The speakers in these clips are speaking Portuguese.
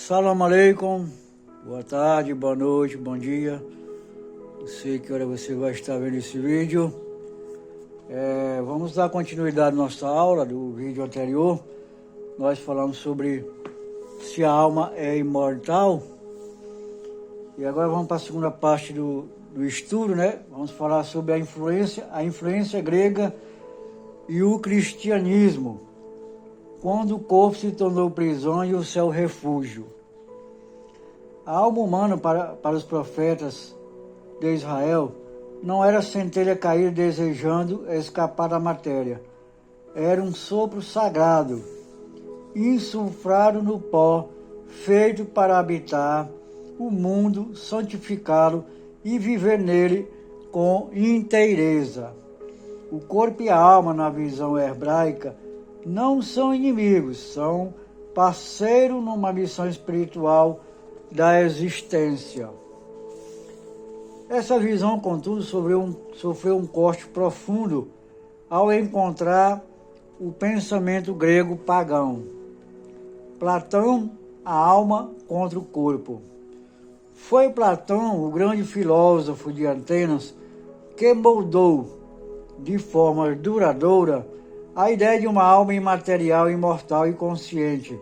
Salam aleikum, boa tarde, boa noite, bom dia. Não sei que hora você vai estar vendo esse vídeo. Vamos dar continuidade à nossa aula do vídeo anterior. Nós falamos sobre se a alma é imortal. E agora vamos para a segunda parte do estudo, né? Vamos falar sobre a influência grega e o cristianismo, quando o corpo se tornou prisão e o céu refúgio. A alma humana para os profetas de Israel não era centelha cair desejando escapar da matéria. Era um sopro sagrado, insuflado no pó, feito para habitar o mundo, santificá-lo e viver nele com inteireza. O corpo e a alma, na visão hebraica, não são inimigos, são parceiros numa missão espiritual da existência. Essa visão, contudo, sofreu um corte profundo ao encontrar o pensamento grego pagão. Platão, a alma contra o corpo. Foi Platão, o grande filósofo de Atenas, que moldou de forma duradoura a ideia de uma alma imaterial, imortal e consciente,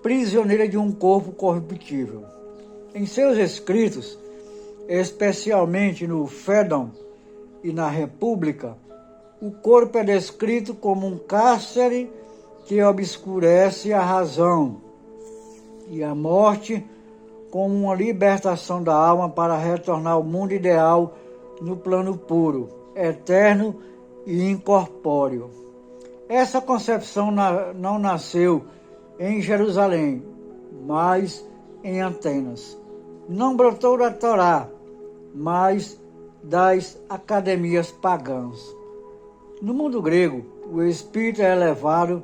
prisioneira de um corpo corruptível. Em seus escritos, especialmente no Fédon e na República, o corpo é descrito como um cárcere que obscurece a razão, e a morte como uma libertação da alma para retornar ao mundo ideal no plano puro, eterno e incorpóreo. Essa concepção não nasceu em Jerusalém, mas em Atenas. Não brotou da Torá, mas das academias pagãs. No mundo grego, o espírito é elevado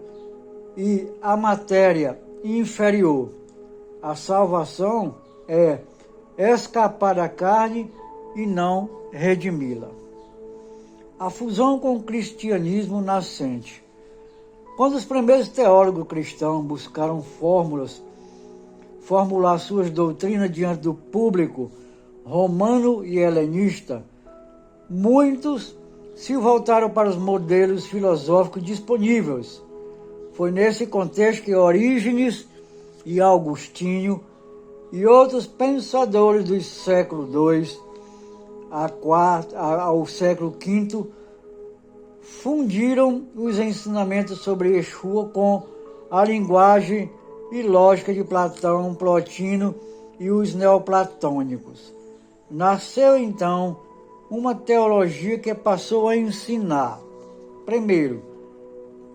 e a matéria inferior. A salvação é escapar da carne e não redimi-la. A fusão com o cristianismo nascente. Quando os primeiros teólogos cristãos buscaram formular suas doutrinas diante do público romano e helenista, muitos se voltaram para os modelos filosóficos disponíveis. Foi nesse contexto que Orígenes e Agostinho e outros pensadores do século II ao século V fundiram os ensinamentos sobre Yeshua com a linguagem e lógica de Platão, Plotino e os neoplatônicos. Nasceu então uma teologia que passou a ensinar, primeiro,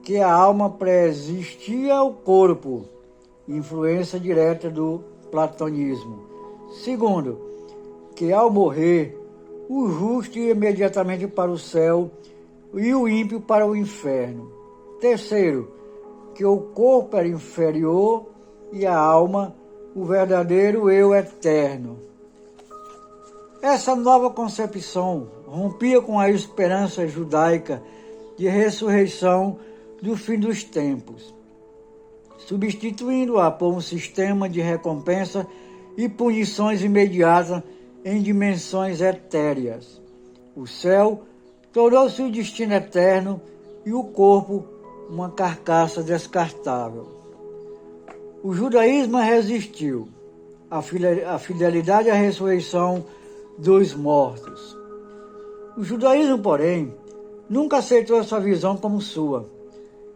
que a alma pré-existia ao corpo, influência direta do platonismo. Segundo, que ao morrer, o justo ia imediatamente para o céu e o ímpio para o inferno. Terceiro, que o corpo era inferior e a alma, o verdadeiro eu eterno. Essa nova concepção rompia com a esperança judaica de ressurreição do fim dos tempos, substituindo-a por um sistema de recompensa e punições imediatas em dimensões etéreas. O céu tornou-se o destino eterno e o corpo uma carcaça descartável. O judaísmo resistiu à fidelidade à ressurreição dos mortos. O judaísmo, porém, nunca aceitou essa visão como sua.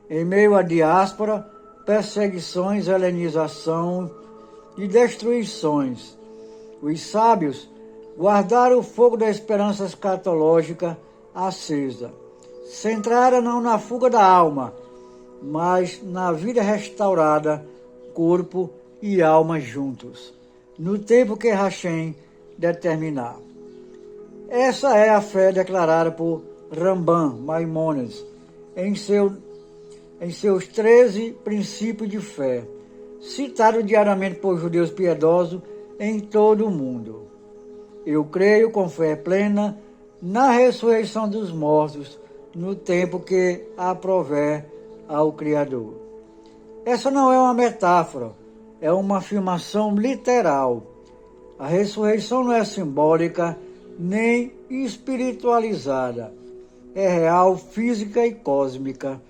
Em meio à diáspora, perseguições, helenização e destruições, os sábios guardaram o fogo da esperança escatológica acesa, centrada não na fuga da alma, mas na vida restaurada, corpo e alma juntos, no tempo que Hashem determinar. Essa é a fé declarada por Rambam Maimônides em seus 13 princípios de fé, citado diariamente por judeus piedosos em todo o mundo. Eu creio com fé plena na ressurreição dos mortos, no tempo que aprover ao Criador. Essa não é uma metáfora, é uma afirmação literal. A ressurreição não é simbólica nem espiritualizada. É real, física e cósmica.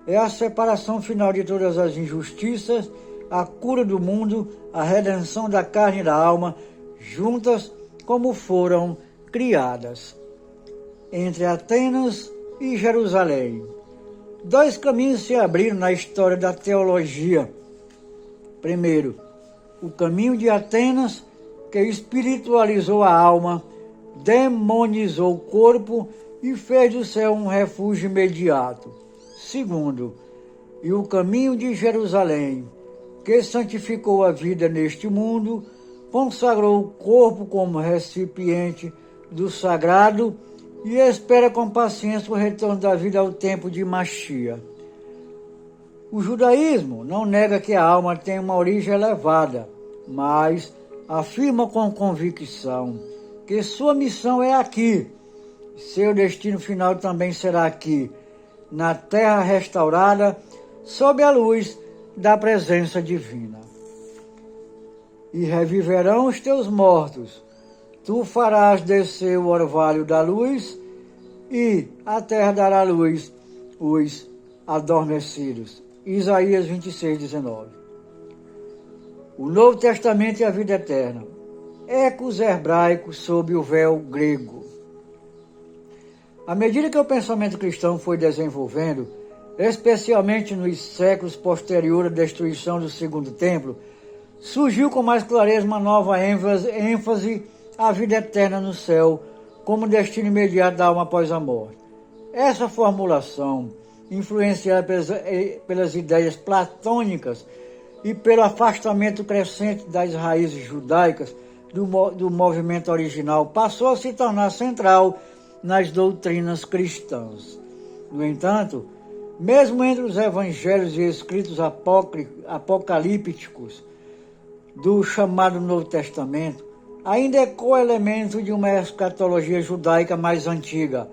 É a separação final de todas as injustiças, a cura do mundo, a redenção da carne e da alma, juntas como foram criadas. Entre Atenas e Jerusalém, dois caminhos se abriram na história da teologia. Primeiro, o caminho de Atenas, que espiritualizou a alma, demonizou o corpo e fez do céu um refúgio imediato. Segundo, e o caminho de Jerusalém, que santificou a vida neste mundo, consagrou o corpo como recipiente do sagrado e espera com paciência o retorno da vida ao tempo de Machia. O judaísmo não nega que a alma tem uma origem elevada, mas afirma com convicção que sua missão é aqui. Seu destino final também será aqui, na terra restaurada, sob a luz da presença divina. E reviverão os teus mortos. Tu farás descer o orvalho da luz e a terra dará luz os adormecidos. Isaías 26, 19. O Novo Testamento e a vida eterna. Ecos hebraicos sob o véu grego. À medida que o pensamento cristão foi desenvolvendo, especialmente nos séculos posteriores à destruição do Segundo Templo, surgiu com mais clareza uma nova ênfase à vida eterna no céu, como destino imediato da alma após a morte. Essa formulação, influenciada pelas ideias platônicas e pelo afastamento crescente das raízes judaicas do movimento original, passou a se tornar central nas doutrinas cristãs. No entanto, mesmo entre os evangelhos e escritos apocalípticos do chamado Novo Testamento, ainda ecoa elemento de uma escatologia judaica mais antiga,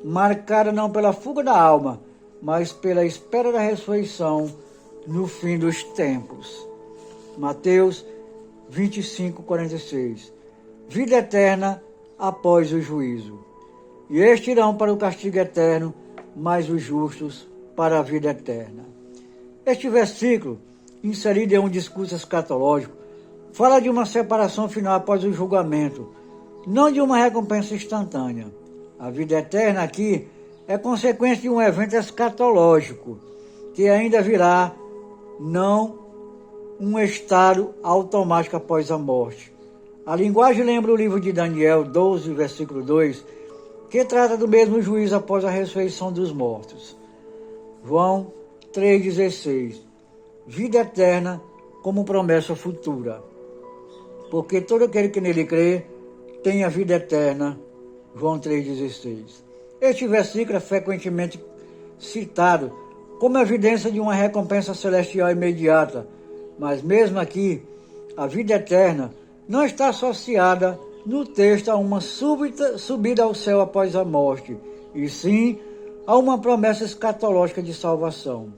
marcada não pela fuga da alma, mas pela espera da ressurreição no fim dos tempos. Mateus 25, 46. Vida eterna após o juízo. E estes irão para o castigo eterno, mas os justos para a vida eterna. Este versículo, inserido em um discurso escatológico, fala de uma separação final após o julgamento, não de uma recompensa instantânea. A vida eterna aqui é consequência de um evento escatológico, que ainda virá, não um estado automático após a morte. A linguagem lembra o livro de Daniel 12, versículo 2, que trata do mesmo juízo após a ressurreição dos mortos. João 3,16. Vida eterna como promessa futura. Porque todo aquele que nele crê tem a vida eterna. João 3,16. Este versículo é frequentemente citado como evidência de uma recompensa celestial imediata, mas mesmo aqui, a vida eterna não está associada no texto a uma súbita subida ao céu após a morte, e sim a uma promessa escatológica de salvação,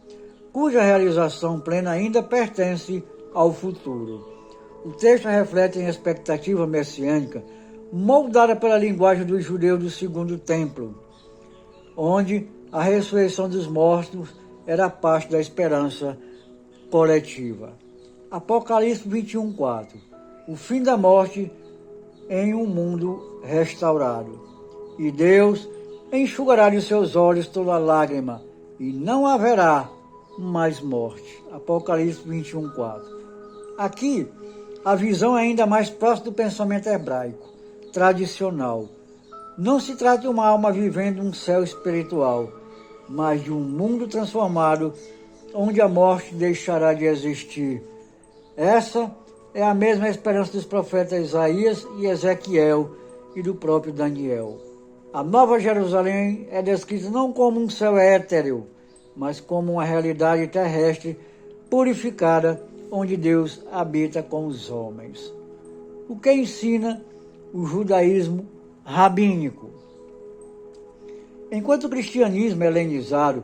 cuja realização plena ainda pertence ao futuro. O texto reflete a expectativa messiânica moldada pela linguagem dos judeus do Segundo Templo, onde a ressurreição dos mortos era parte da esperança coletiva. Apocalipse 21, 4. O fim da morte em um mundo restaurado. E Deus enxugará de seus olhos toda lágrima, e não haverá mais morte. Apocalipse 21, 4. Aqui, a visão é ainda mais próxima do pensamento hebraico, tradicional. Não se trata de uma alma vivendo um céu espiritual, mas de um mundo transformado, onde a morte deixará de existir. Essa é a mesma esperança dos profetas Isaías e Ezequiel e do próprio Daniel. A Nova Jerusalém é descrita não como um céu étereo, mas como uma realidade terrestre purificada, onde Deus habita com os homens. O que ensina o judaísmo rabínico? Enquanto o cristianismo helenizado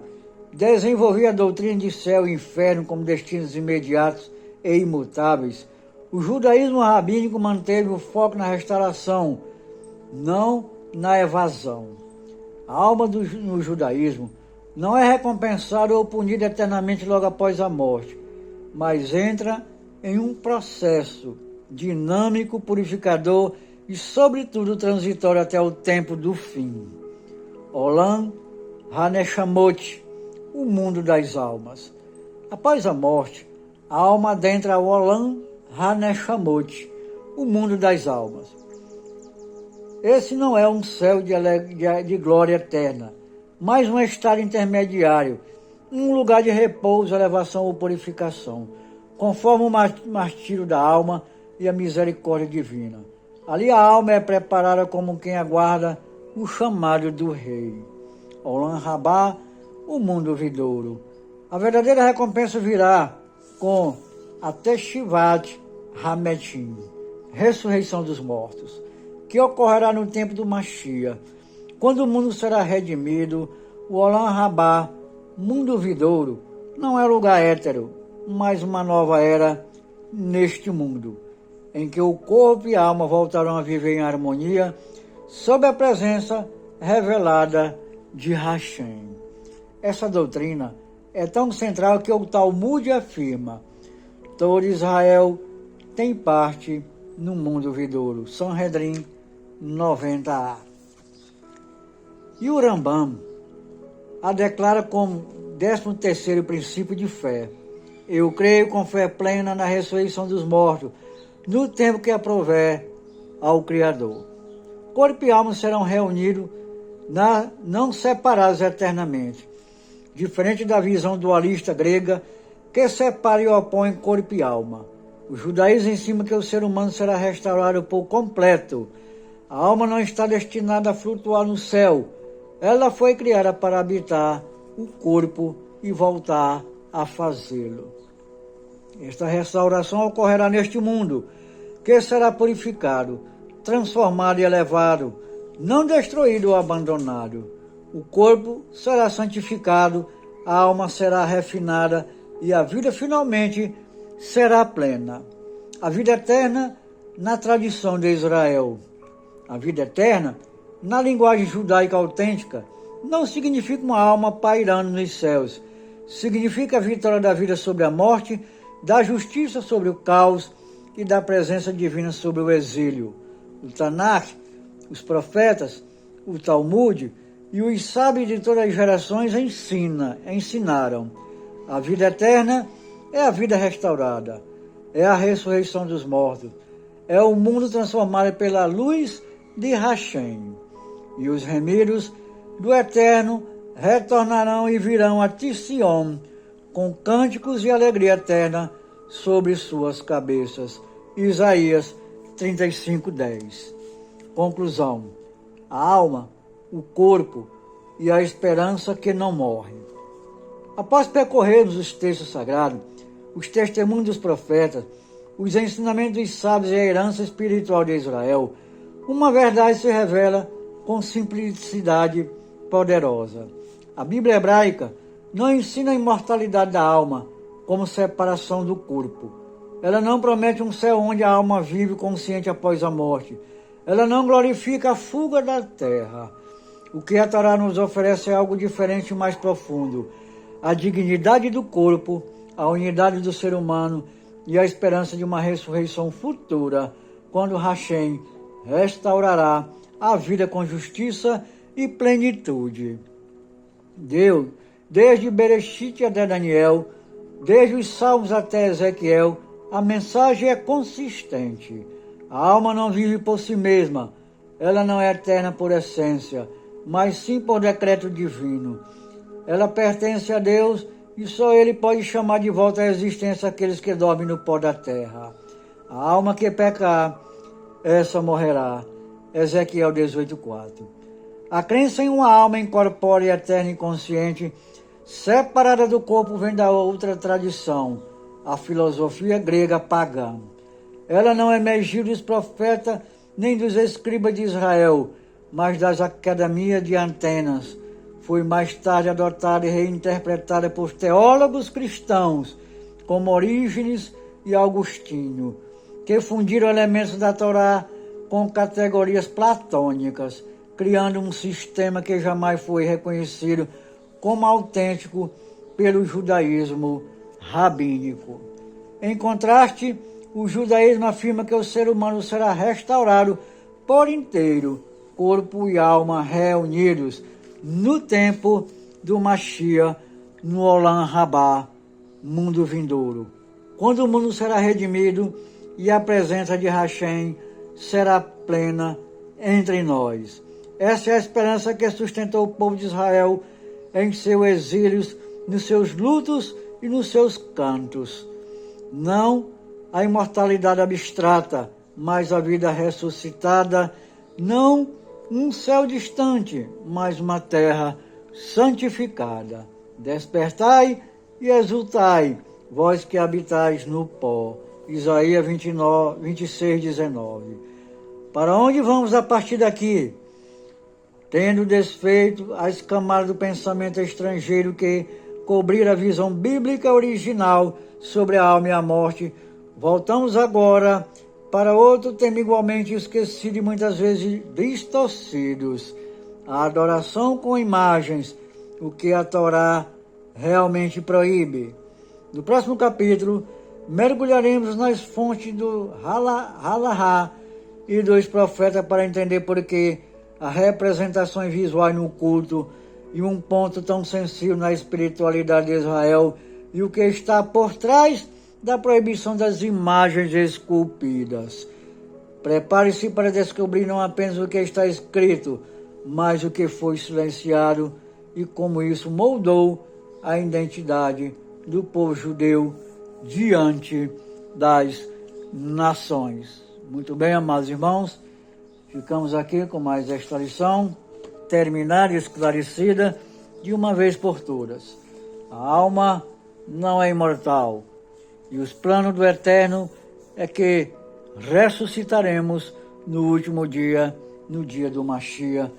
desenvolvia a doutrina de céu e inferno como destinos imediatos e imutáveis, o judaísmo rabínico manteve o foco na restauração, não na evasão. A alma no judaísmo não é recompensada ou punida eternamente logo após a morte, mas entra em um processo dinâmico, purificador e, sobretudo, transitório até o tempo do fim. Olam Haneshamot, o mundo das almas. Após a morte, a alma adentra o Olam Haneshamot, o mundo das almas. Esse não é um céu de glória eterna, mas um estado intermediário, um lugar de repouso, elevação ou purificação, conforme o martírio da alma e a misericórdia divina. Ali a alma é preparada como quem aguarda o chamado do rei. Olam Rabá, o mundo vindouro. A verdadeira recompensa virá com a Teshivat Hametim, ressurreição dos mortos, que ocorrerá no tempo do Mashiach, quando o mundo será redimido. O Olam Rabá, mundo vindouro, não é lugar hétero, mas uma nova era neste mundo, em que o corpo e a alma voltarão a viver em harmonia, sob a presença revelada de Hashem. Essa doutrina é tão central que o Talmud afirma: todo Israel tem parte no mundo vindouro. Sanhedrin 90a. E o Rambam a declara como 13º princípio de fé. Eu creio com fé plena na ressurreição dos mortos, no tempo que aprouver ao Criador. Corpo e alma serão reunidos, não separados eternamente, diferente da visão dualista grega que separa e opõe corpo e alma. O judaísmo ensina que o ser humano será restaurado por completo. A alma não está destinada a flutuar no céu. Ela foi criada para habitar o corpo e voltar a fazê-lo. Esta restauração ocorrerá neste mundo, que será purificado, transformado e elevado, não destruído ou abandonado. O corpo será santificado, a alma será refinada e a vida finalmente será plena. A vida eterna na tradição de Israel. A vida eterna, na linguagem judaica autêntica, não significa uma alma pairando nos céus. Significa a vitória da vida sobre a morte, da justiça sobre o caos e da presença divina sobre o exílio. O Tanakh, os profetas, o Talmud e os sábios de todas as gerações ensinaram. A vida eterna é a vida restaurada, é a ressurreição dos mortos, é o mundo transformado pela luz de Hashem. E os remidos do Eterno retornarão e virão a Sion com cânticos e alegria eterna sobre suas cabeças. Isaías 35:10. Conclusão: a alma, o corpo e a esperança que não morre. Após percorrermos os textos sagrados, os testemunhos dos profetas, os ensinamentos dos sábios e a herança espiritual de Israel, uma verdade se revela com simplicidade poderosa. A Bíblia hebraica não ensina a imortalidade da alma como separação do corpo. Ela não promete um céu onde a alma vive consciente após a morte. Ela não glorifica a fuga da terra. O que a Torá nos oferece é algo diferente e mais profundo. A dignidade do corpo, a unidade do ser humano e a esperança de uma ressurreição futura, quando Hashem restaurará a vida com justiça e plenitude. Deus, desde Bereshit até Daniel, desde os Salmos até Ezequiel, a mensagem é consistente. A alma não vive por si mesma, ela não é eterna por essência, mas sim por decreto divino. Ela pertence a Deus e só Ele pode chamar de volta à existência aqueles que dormem no pó da terra. A alma que pecar, essa morrerá. Ezequiel 18:4. A crença em uma alma incorpórea, eterna e consciente, separada do corpo, vem da outra tradição, a filosofia grega pagã. Ela não emergiu dos profetas nem dos escribas de Israel, mas das academias de Atenas. Foi mais tarde adotada e reinterpretada por teólogos cristãos, como Orígenes e Augustinho, que fundiram elementos da Torá com categorias platônicas, criando um sistema que jamais foi reconhecido como autêntico pelo judaísmo rabínico. Em contraste, o judaísmo afirma que o ser humano será restaurado por inteiro, corpo e alma reunidos, no tempo do Mashiach, no Olam Rabá, mundo vindouro, quando o mundo será redimido e a presença de Hashem será plena entre nós. Essa é a esperança que sustentou o povo de Israel em seus exílios, nos seus lutos e nos seus cantos. Não a imortalidade abstrata, mas a vida ressuscitada, não um céu distante, mas uma terra santificada. Despertai e exultai, vós que habitais no pó. Isaías 26, 19. Para onde vamos a partir daqui? Tendo desfeito as camadas do pensamento estrangeiro que cobrir a visão bíblica original sobre a alma e a morte, voltamos agora para outro tema igualmente esquecido e muitas vezes distorcidos: a adoração com imagens, o que a Torá realmente proíbe. No próximo capítulo, mergulharemos nas fontes do Halahá e dos profetas para entender por que as representações visuais no culto e um ponto tão sensível na espiritualidade de Israel e o que está por trás da proibição das imagens esculpidas. Prepare-se para descobrir não apenas o que está escrito, mas o que foi silenciado e como isso moldou a identidade do povo judeu diante das nações. Muito bem, amados irmãos, ficamos aqui com mais esta lição, terminada e esclarecida de uma vez por todas. A alma não é imortal e os planos do Eterno é que ressuscitaremos no último dia, no dia do Mashiach,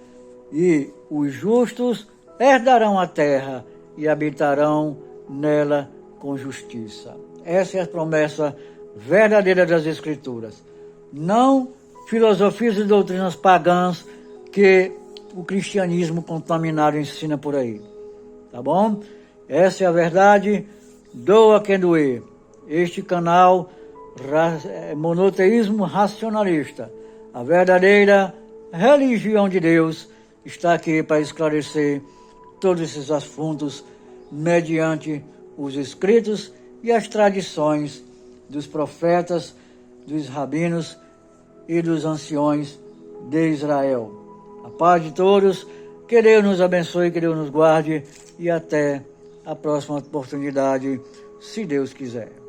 e os justos herdarão a terra e habitarão nela com justiça. Essa é a promessa verdadeira das Escrituras. Não filosofias e doutrinas pagãs que o cristianismo contaminado ensina por aí. Tá bom? Essa é a verdade. Doa quem doer. Este canal é monoteísmo racionalista. A verdadeira religião de Deus está aqui para esclarecer todos esses assuntos mediante os escritos e as tradições dos profetas, dos rabinos e dos anciões de Israel. A paz de todos, que Deus nos abençoe, que Deus nos guarde e até a próxima oportunidade, se Deus quiser.